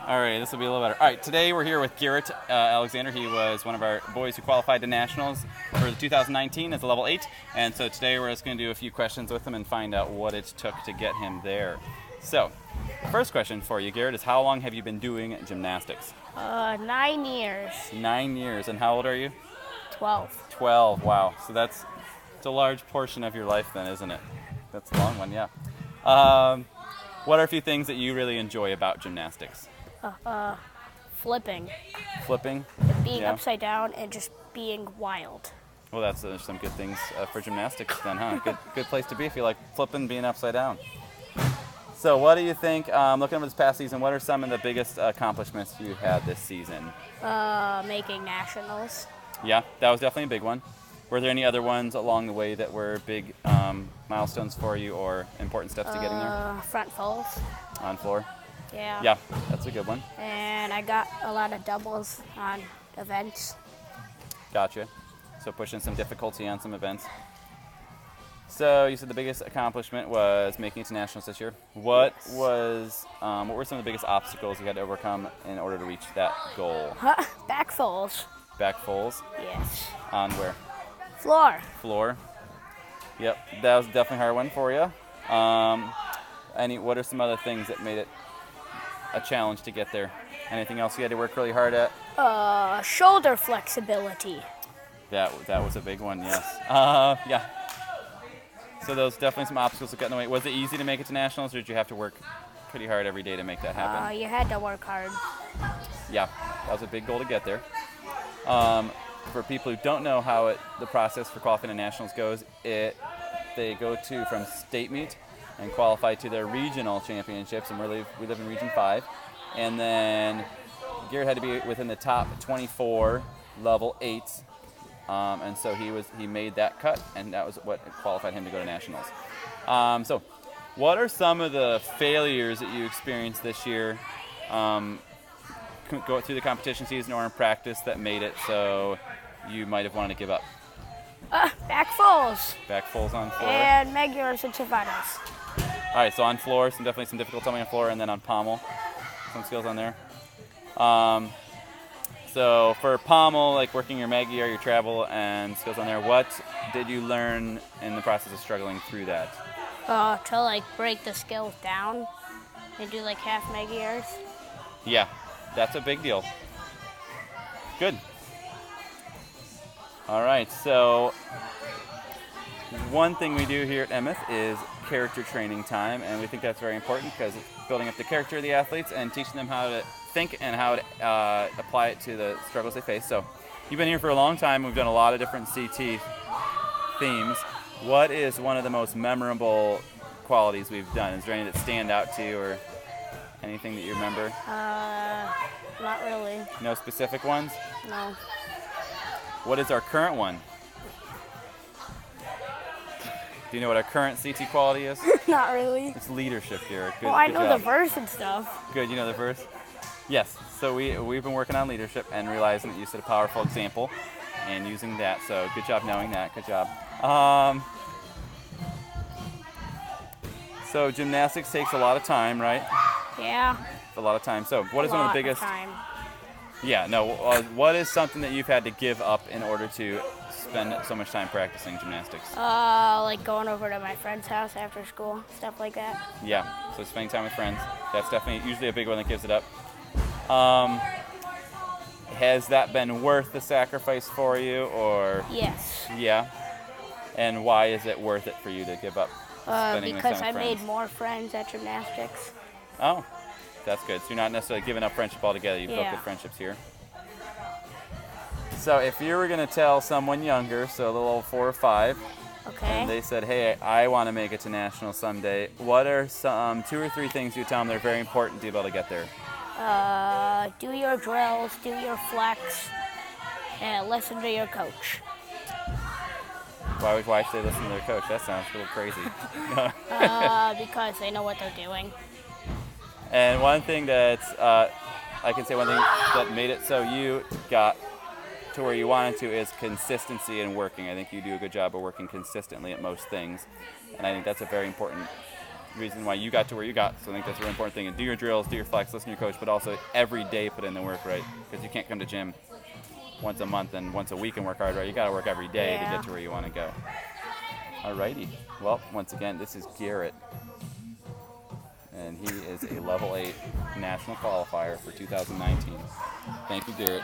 All right, this will be a little better. All right, today we're here with Garrett Alexander. He was one of our boys who qualified to nationals for the 2019 as a level 8. And so today we're just going to do a few questions with him and find out what it took to get him there. So, first question for you, Garrett, is how long have you been doing gymnastics? 9 years. 9 years. And how old are you? 12. 12. Wow. So it's a large portion of your life then, isn't it? That's a long one, yeah. What are a few things that you really enjoy about gymnastics? Flipping. Flipping? Being Yeah. upside down and just being wild. Well, that's some good things for gymnastics then, huh? Good place to be if you like flipping, being upside down. So what do you think, looking over this past season, what are some of the biggest accomplishments you had this season? Making nationals. Yeah, that was definitely a big one. Were there any other ones along the way that were big milestones for you or important steps to getting there? Front falls. On floor? Yeah. Yeah, that's a good one. And I got a lot of doubles on events. Gotcha. So pushing some difficulty on some events. So you said the biggest accomplishment was making it to nationals this year. What were some of the biggest obstacles you had to overcome in order to reach that goal? Back falls. Back falls? Yes. On where? Floor. Floor. Yep, that was definitely a hard one for you. What are some other things that made it a challenge to get there? Anything else you had to work really hard at? Shoulder flexibility. That was a big one, yes. Yeah. So those definitely some obstacles that got in the way. Was it easy to make it to nationals, or did you have to work pretty hard every day to make that happen? You had to work hard. Yeah, that was a big goal to get there. For people who don't know how the process for qualifying to nationals goes, they go from state meet and qualify to their regional championships, and we live in Region 5. And then Garrett had to be within the top 24 level 8s. And so he made that cut, and that was what qualified him to go to nationals. So what are some of the failures that you experienced this year, go through the competition season or in practice, that made it so you might have wanted to give up? Back falls. Back falls on floor. And Megures and Savanas. All right, so on floor, definitely some difficult timing on floor, and then on pommel, some skills on there. So for pommel, like working your Maggie or your travel and skills on there, what did you learn in the process of struggling through that? To break the skills down and do half Megures. Yeah, that's a big deal. Good. All right, so one thing we do here at Emmett is character training time, and we think that's very important because it's building up the character of the athletes and teaching them how to think and how to apply it to the struggles they face. So you've been here for a long time. We've done a lot of different CT themes. What is one of the most memorable qualities we've done? Is there any that stand out to you or anything that you remember? Not really. No specific ones? No. What is our current one? Do you know what our current CT quality is? Not really. It's leadership, Garrett. Good, Well, I good know job. the verse and stuff. Good, you know the verse? Yes, so we've been working on leadership and realizing that you set a powerful example and using that, so good job knowing that, good job. So gymnastics takes a lot of time, right? Yeah. A lot of time. So what is one of the biggest... Time. Yeah, no, what is something that you've had to give up in order to spend so much time practicing gymnastics? Going over to my friend's house after school, stuff like that. Yeah, so spending time with friends, that's definitely usually a big one that gives it up. Has that been worth the sacrifice for you, or? Yes. Yeah. And why is it worth it for you to give up spending the time Because with I friends? made more friends at gymnastics. Oh, that's good. So you're not necessarily giving up friendship altogether. You've built Yeah. good friendships here. So if you were going to tell someone younger, so a little old 4 or 5, Okay. and they said, hey, I want to make it to nationals someday, what are some 2 or 3 things you tell them that are very important to be able to get there? Do your drills, do your flex, and listen to your coach. Why would they listen to their coach? That sounds a little crazy. Because they know what they're doing. And one thing that's, I can say one thing that made it so you got to where you wanted to is consistency in working. I think you do a good job of working consistently at most things. And I think that's a very important reason why you got to where you got. So I think that's a really important thing. And do your drills, do your flex, listen to your coach, but also every day put in the work, right? Because you can't come to gym once a month and once a week and work hard, right? You got to work every day to get to where you want to go. Alrighty. Well, once again, this is Garrett, and he is a level 8 national qualifier for 2019. Thank you, Garrett.